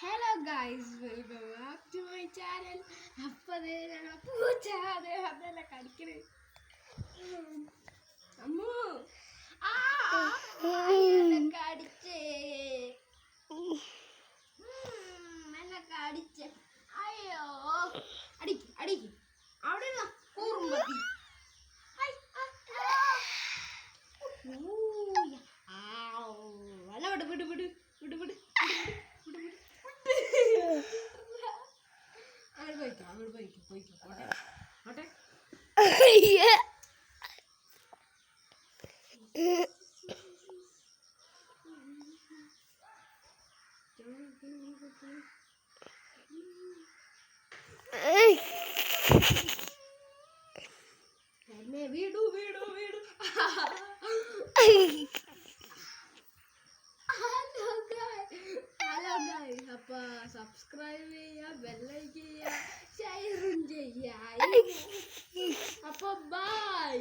Hello guys, welcome back to my channel. അപ്പതേ ഞങ്ങൾ പൂച്ചാതെ അതെല്ലാം കടിക്കണേ അമ്മോ കടിച്ചേ എന്നെ കടിച്ചേ. അയ്യോ അടിക്ക് അടിക്ക് അവിടെ കൂറുമ്പത്തി അല്ല വിട് വിട് വിട് വിട് വിട് വീടു വീടു വീടു. ഹലോ ഗൈസ്, അപ്പൊ സബ്സ്ക്രൈബ് ചെയ്യുക, ബെല്ലൈക്ക് ചെയ്യുക, ഷെയറും ചെയ്യുക. അപ്പൊ ബൈ.